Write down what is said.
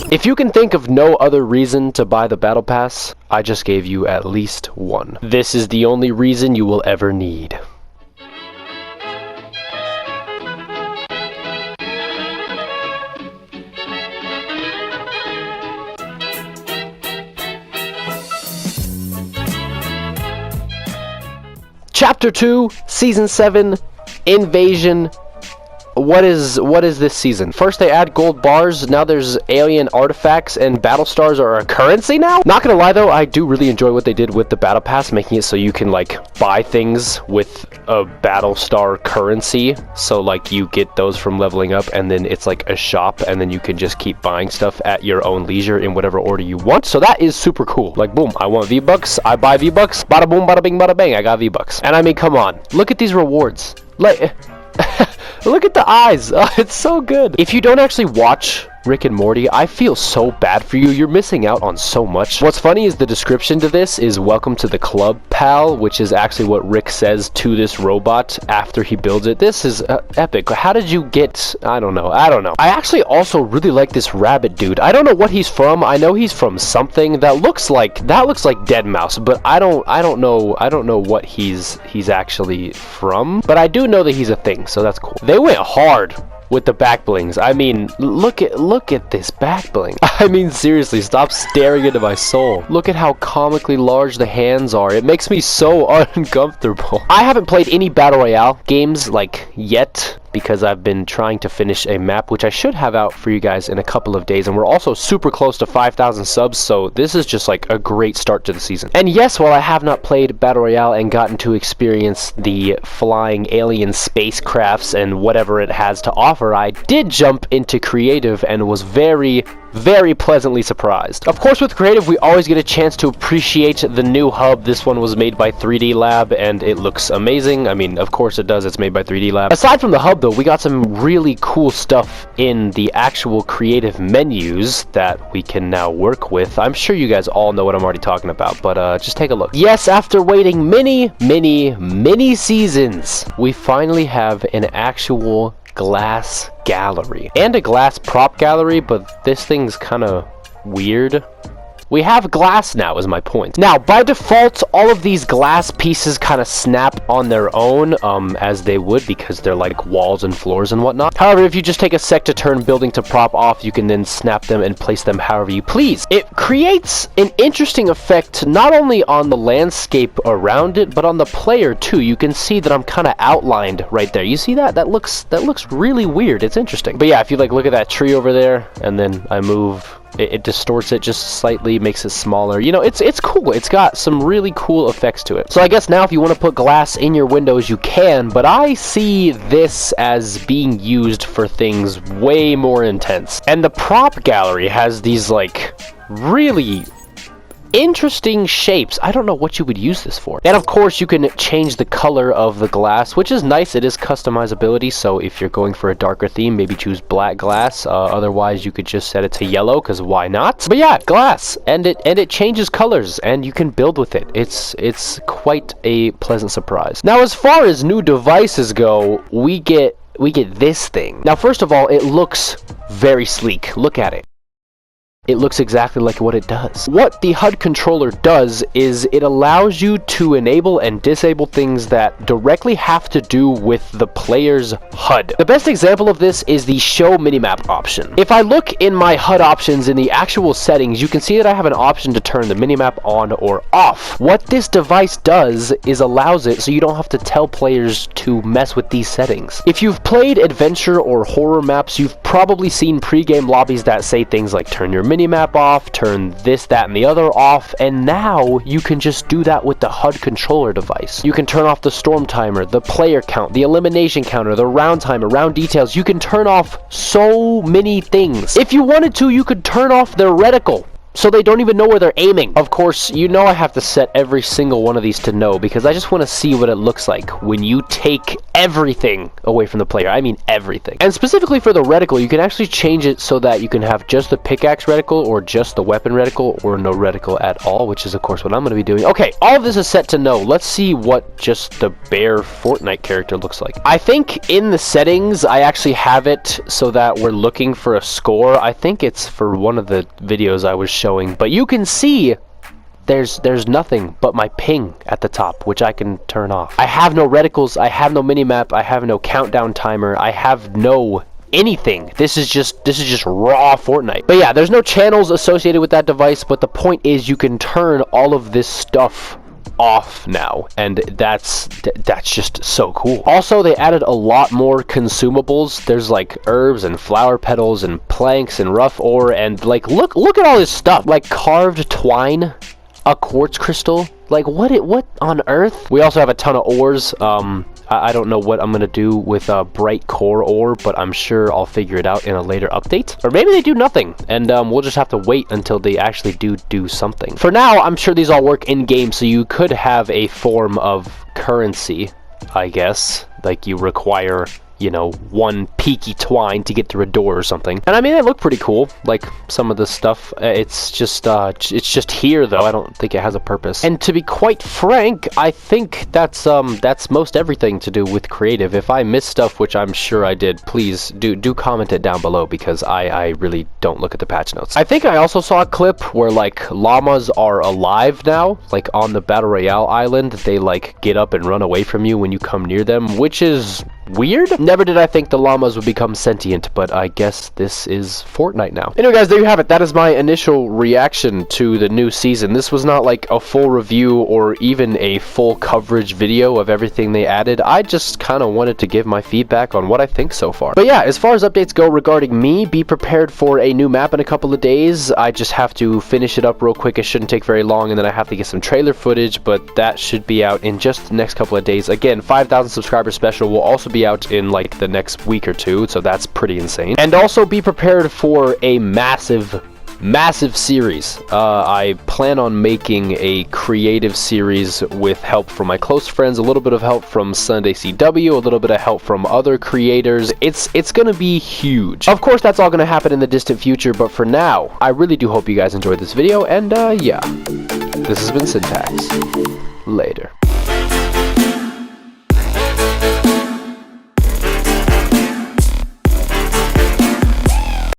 If you can think of no other reason to buy the Battle Pass, I just gave you at least one. This is the only reason you will ever need. Chapter 2, Season 7, Invasion. What is this season? First they add gold bars, now there's alien artifacts, and battle stars are a currency now? Not gonna lie though, I do really enjoy what they did with the Battle Pass, making it so you can like buy things with a battle star currency. So like you get those from leveling up, and then it's like a shop, and then you can just keep buying stuff at your own leisure in whatever order you want. So that is super cool. Like boom, I want V-Bucks, I buy V-Bucks, bada boom, bada bing, bada bang, I got V-Bucks. And I mean, come on, look at these rewards. Like... Look at the eyes. Oh, it's so good. If you don't actually watch Rick and Morty, I feel so bad for you. You're missing out on so much. What's funny is the description to this is "Welcome to the club, pal," which is actually what Rick says to this robot after he builds it. This is epic. How did you get... I don't know. I actually also really like this rabbit dude. I don't know what he's from. I know he's from something that looks like Deadmau5, but I don't know what he's actually from. But I do know that he's a thing, so that's cool. They went hard with the back blings. I mean, look at this back bling. I mean, seriously, stop staring into my soul. Look at how comically large the hands are. It makes me so uncomfortable. I haven't played any Battle Royale games, like, yet, because I've been trying to finish a map, which I should have out for you guys in a couple of days, and we're also super close to 5,000 subs, so this is just like a great start to the season. And yes, while I have not played Battle Royale and gotten to experience the flying alien spacecrafts and whatever it has to offer, I did jump into creative and was very pleasantly surprised. Of course, with creative, we always get a chance to appreciate the new hub. This one was made by 3D Lab, and it looks amazing. I mean, of course it does. It's made by 3D Lab. Aside from the hub, though, we got some really cool stuff in the actual creative menus that we can now work with. I'm sure you guys all know what I'm already talking about, but just take a look. Yes, after waiting many seasons, we finally have an actual glass gallery and a glass prop gallery, but this thing's kind of weird. We have glass now, is my point. Now, by default, all of these glass pieces kind of snap on their own, as they would, because they're like walls and floors and whatnot. However, if you just take a sec to turn building to prop off, you can then snap them and place them however you please. It creates an interesting effect, not only on the landscape around it, but on the player too. You can see that I'm kind of outlined right there. You see that? That looks really weird. It's interesting. But yeah, if you like look at that tree over there, and then I move... It distorts it just slightly, makes it smaller. You know, it's cool. It's got some really cool effects to it. So I guess now if you want to put glass in your windows, you can, but I see this as being used for things way more intense. And the prop gallery has these, like, really interesting shapes. I don't know what you would use this for. And of course you can change the color of the glass, which is nice. It is customizability, so if you're going for a darker theme, maybe choose black glass. Otherwise you could just set it to yellow, because why not? But yeah, glass, and it changes colors, and you can build with it. It's quite a pleasant surprise. Now, as far as new devices go, we get this thing. Now, first of all, it looks very sleek. Look at it. It looks exactly like what it does. What the HUD controller does is it allows you to enable and disable things that directly have to do with the player's HUD. The best example of this is the show minimap option. If I look in my HUD options in the actual settings, you can see that I have an option to turn the minimap on or off. What this device does is allows it so you don't have to tell players to mess with these settings. If you've played adventure or horror maps, you've probably seen pre-game lobbies that say things like turn your minimap off, turn this, that, and the other off, and now you can just do that with the HUD controller device. You can turn off the storm timer, the player count, the elimination counter, the round timer, round details. You can turn off so many things. If you wanted to, you could turn off the reticle. so they don't even know where they're aiming. Of course, you know I have to set every single one of these to no, because I just want to see what it looks like when you take everything away from the player. I mean everything. And specifically for the reticle, you can actually change it so that you can have just the pickaxe reticle, or just the weapon reticle, or no reticle at all, which is of course what I'm going to be doing. Okay, all of this is set to no. Let's see what just the bare Fortnite character looks like. I think in the settings, I actually have it so that we're looking for a score. I think it's for one of the videos I was showing, but you can see there's nothing but my ping at the top, which I can turn off. I have no reticles, I have no minimap, I have no countdown timer, I have no anything. This is just raw Fortnite. But yeah, there's no channels associated with that device, but the point is you can turn all of this stuff off now, and that's just so cool. Also, they added a lot more consumables. There's like herbs and flower petals and planks and rough ore, and like look at all this stuff, like carved twine, a quartz crystal. Like what on earth? We also have a ton of ores. I don't know what I'm gonna do with bright core ore, but I'm sure I'll figure it out in a later update. Or maybe they do nothing, and we'll just have to wait until they actually do something. For now, I'm sure these all work in game, so you could have a form of currency, I guess. Like you require, you know, one peaky twine to get through a door or something. And I mean, they look pretty cool, like some of the stuff. It's just here though. I don't think it has a purpose. And to be quite frank, I think that's most everything to do with creative. If I missed stuff, which I'm sure I did, please do comment it down below, because I really don't look at the patch notes. I think I also saw a clip where like llamas are alive now, like on the Battle Royale island. They like get up and run away from you when you come near them, which is weird. Never did I think the llamas would become sentient, but I guess this is Fortnite now. Anyway guys, there you have it. That is my initial reaction to the new season. This was not like a full review or even a full coverage video of everything they added. I just kind of wanted to give my feedback on what I think so far. But yeah, as far as updates go regarding me, be prepared for a new map in a couple of days. I just have to finish it up real quick. It shouldn't take very long, and then I have to get some trailer footage, but that should be out in just the next couple of days. Again, 5,000 subscriber special will also be out in like the next week or two, so that's pretty insane. And also be prepared for a massive series. I plan on making a creative series with help from my close friends, a little bit of help from Sunday CW, a little bit of help from other creators. It's gonna be huge. Of course, that's all gonna happen in the distant future, but for now, I really do hope you guys enjoyed this video, and yeah, this has been Syntax. Later.